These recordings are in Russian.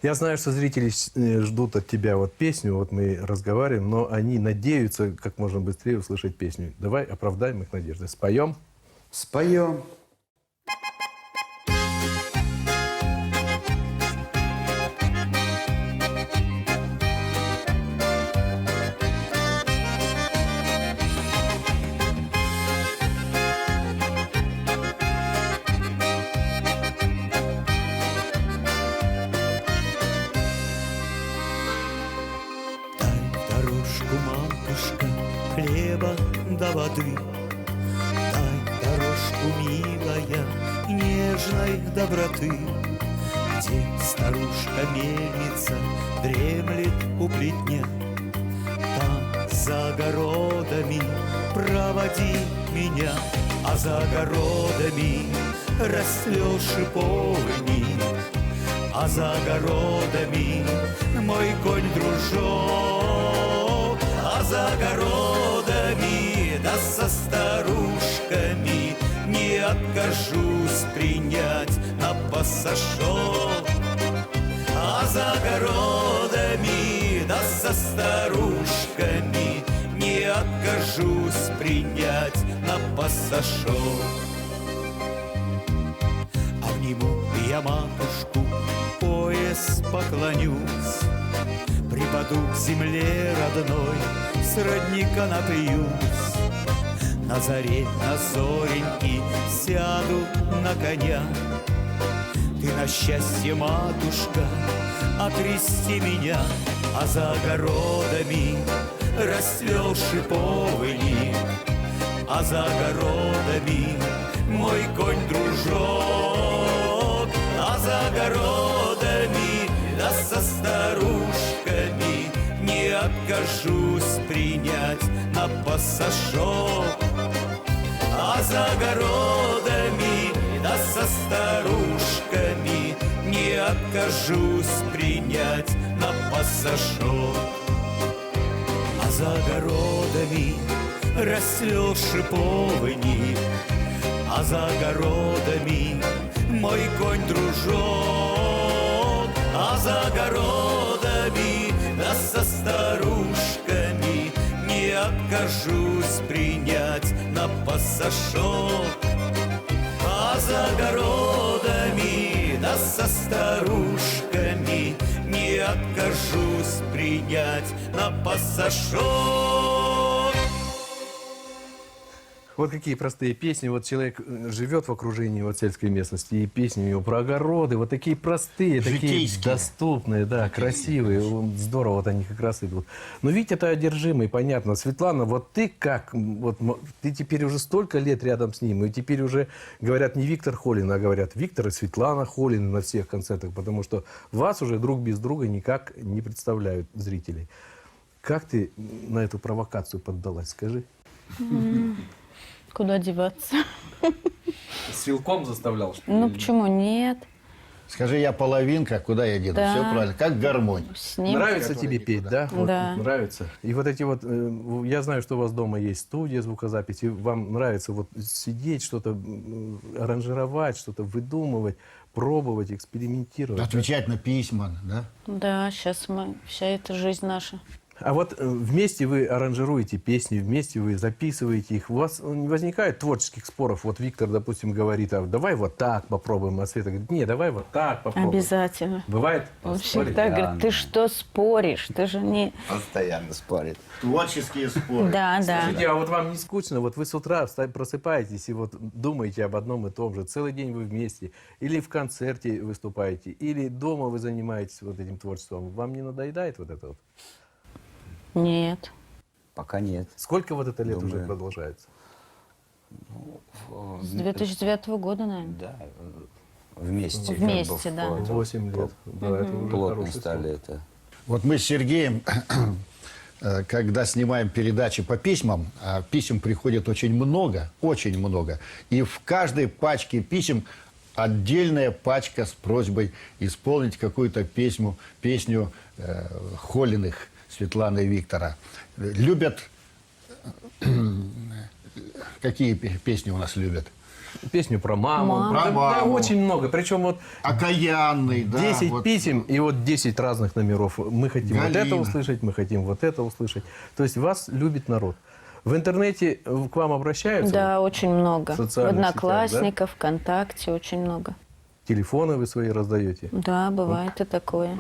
Я знаю, что зрители ждут от тебя вот песню, вот мы разговариваем, но они надеются как можно быстрее услышать песню. Давай оправдаем их надежды. Споем? Споем. Дорожку, матушка, хлеба да воды. Дай дорожку, милая, нежной доброты, где старушка-мельница дремлет у плетня. Там за огородами проводи меня, а за огородами растет шиповник, а за огородами мой конь-дружок, а за огородами, да со старушками не откажусь принять на пассажок. А за огородами, да со старушками не откажусь принять на пассажок. Обниму я матушку, пояс поклонюсь, припаду к земле родной, с родника напьюсь. На заре, на зореньки сяду на коня. Ты на счастье, матушка, окрести меня, а за огородами расцвел шиповник, а за огородами мой конь-дружок, а за огородами, да со старушками не откажусь принять на пассажок. А за огородами, да со старушками не откажусь принять на пассажок. А за огородами расцвел шиповник, а за огородами мой конь-дружок, а за огородами, да со старушками не откажусь принять на пассажок. А за огородами, да со старушками не откажусь принять на пассажок. Вот какие простые песни. Вот человек живет в окружении вот сельской местности, и песни у него про огороды. Вот такие простые, такие доступные, да, красивые. Здорово вот они как раз идут. Но ведь это одержимый, понятно. Светлана, вот ты как? Вот ты теперь уже столько лет рядом с ним, и теперь уже говорят не Виктор Холин, а говорят Виктор и Светлана Холин на всех концертах, потому что вас уже друг без друга никак не представляют зрители. Как ты на эту провокацию поддалась, скажи? Куда деваться? Силком заставлял, что ли? Ну почему нет? Скажи, я половинка, куда я деду? Да. Все правильно. Как гармонь. С ним. Нравится тебе петь, да? Вот, Да. нравится. И вот эти вот, я знаю, что у вас дома есть студия звукозаписи, вам нравится вот сидеть, что-то аранжировать, что-то выдумывать, пробовать, экспериментировать. Отвечать на письма, да? Да, сейчас мы, вся эта жизнь наша. А вот вместе вы аранжируете песни, вместе вы записываете их. У вас не возникает творческих споров? Вот Виктор, допустим, говорит, а давай вот так попробуем, а Света говорит, не, давай вот так попробуем. Обязательно. Бывает? Он всегда говорит, ты что споришь? Ты же не... Постоянно спорит. Творческие споры. Да, да. Скажите, а вот вам не скучно? Вот вы с утра просыпаетесь и вот думаете об одном и том же. Целый день вы вместе. Или в концерте выступаете, или дома вы занимаетесь вот этим творчеством. Вам не надоедает вот это вот? Нет. Пока нет. Сколько вот это лет Думаю. уже продолжается? С 2009 года, наверное. Да, вместе. Вместе, да. 8 лет. Да, это уже Плотно хороший стали срок. это. Вот мы с Сергеем, когда снимаем передачи по письмам, а писем приходит очень много, и в каждой пачке писем отдельная пачка с просьбой исполнить какую-то песню Холиных, Светланы и Виктора. Любят... Какие песни у нас любят? песню про маму. Маму. Про Да, маму. очень много. Причем вот Окаянный, да. 10 вот. писем и вот 10 разных номеров. Мы хотим вот это Галина. услышать, мы хотим вот это услышать. То есть вас любит народ. В интернете к вам обращаются? Да, очень много. В В социальных Одноклассниках, ВКонтакте очень много. Телефоны вы свои раздаете? Да, бывает и такое.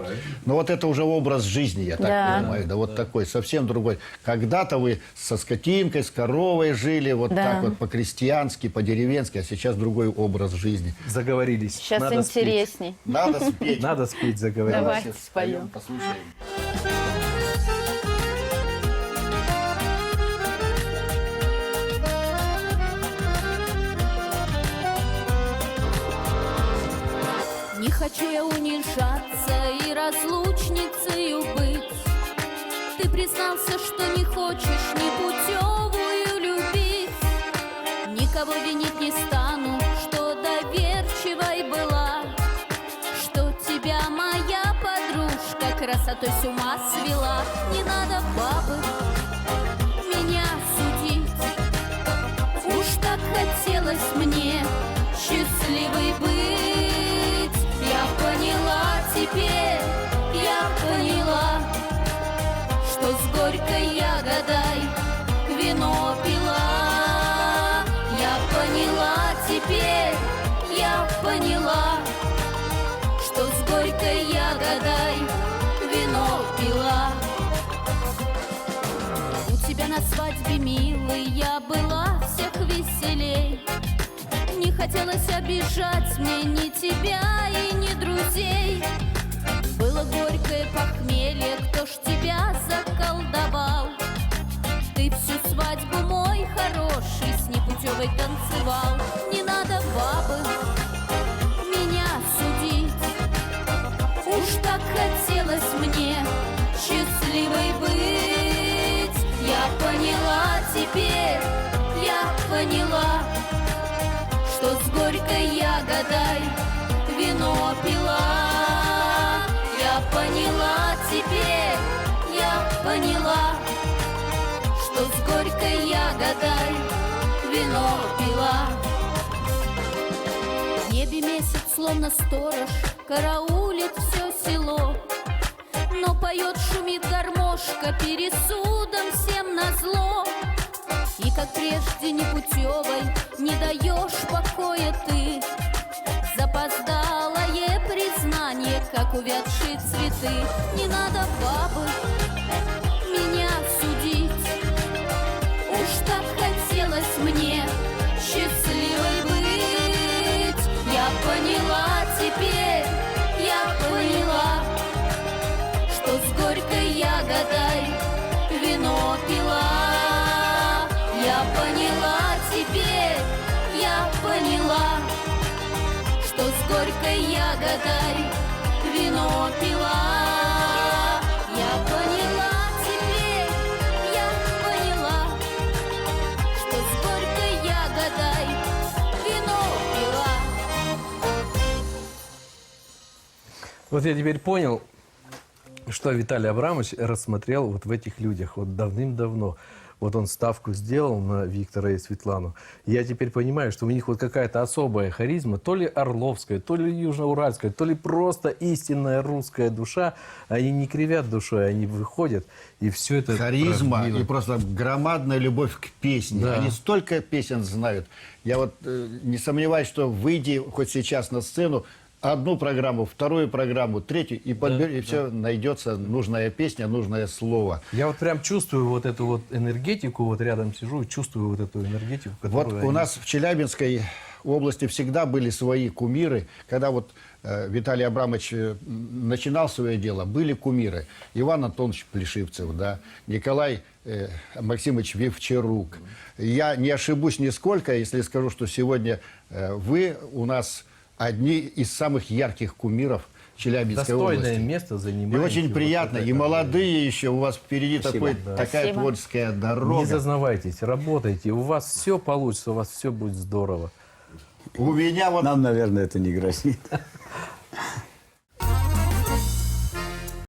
Но вот это уже образ жизни, я так Да. понимаю. Да, вот такой, совсем другой. Когда-то вы со скотинкой, с коровой жили, вот Да. так вот по-крестьянски, по-деревенски, а сейчас другой образ жизни. Заговорились. Сейчас Надо спеть. интересней. Надо спеть. Надо спеть, заговорить. Давайте споем. Послушаем. Не хочу я унижаться и разлучницею быть. Ты признался, что не хочешь непутевую любить. Никого винить не стану, что доверчивой была, что тебя моя подружка красотой с ума свела. Не надо, бабы, меня судить. Уж так хотелось мне счастливой быть. Я поняла теперь, я поняла, что с горькой ягодой вино пила. Я поняла теперь, я поняла, что с горькой ягодой вино пила. У тебя на свадьбе, милый, я была всех веселей. Не хотелось обижать мне ни тебя и ни друзей. Было горькое похмелье, кто ж тебя заколдовал? Ты всю свадьбу, мой хороший, с непутевой танцевал. Не надо, бабы, меня судить. Уж так хотелось мне счастливой быть. Я поняла теперь, я поняла, что с горькой ягодой вино пила. Я поняла теперь, я поняла, что с горькой ягодой вино пила. В небе месяц, словно сторож, караулит все село. Но поет, шумит гармошка пересудом всем назло. И как прежде непутевой не даешь покоя ты. Запоздалое признание, как увядшие цветы. Не надо, бабы, меня судить. Уж так хотелось мне счастливой быть. Я поняла теперь, я поняла, что с горькой ягодой вино пила. Я поняла теперь, я поняла, что с горькой ягодой вино пила. Я поняла теперь, я поняла, что с горькой ягодой вино пила. Вот я теперь понял, что Виталий Абрамович рассмотрел вот в этих людях вот давным-давно. Вот он ставку сделал на Виктора и Светлану. Я теперь понимаю, что у них вот какая-то особая харизма, то ли орловская, то ли южноуральская, то ли просто истинная русская душа. Они не кривят душой, они выходят, и все это... Харизма правдиво. и просто громадная любовь к песне. Да. Они столько песен знают. Я вот не сомневаюсь, что выйди хоть сейчас на сцену, одну программу, вторую программу, третью, и, и все найдется нужная песня, нужное слово. Я вот прям чувствую вот эту вот энергетику, вот рядом сижу и чувствую вот эту энергетику, Вот которую у они- нас в Челябинской области всегда были свои кумиры. Когда вот Виталий Абрамович начинал свое дело, были кумиры. Иван Антонович Плешивцев, да, Николай Максимович Вивчарук. Я не ошибусь нисколько, если скажу, что сегодня вы у нас одни из самых ярких кумиров Челябинской достойное области. место И занимаете. очень вот приятно, это, и молодые еще, у вас впереди Спасибо. такая Спасибо. творческая Не дорога. зазнавайтесь, работайте, у вас все получится, у вас все будет здорово. У меня вот Нам, наверное, это не грозит.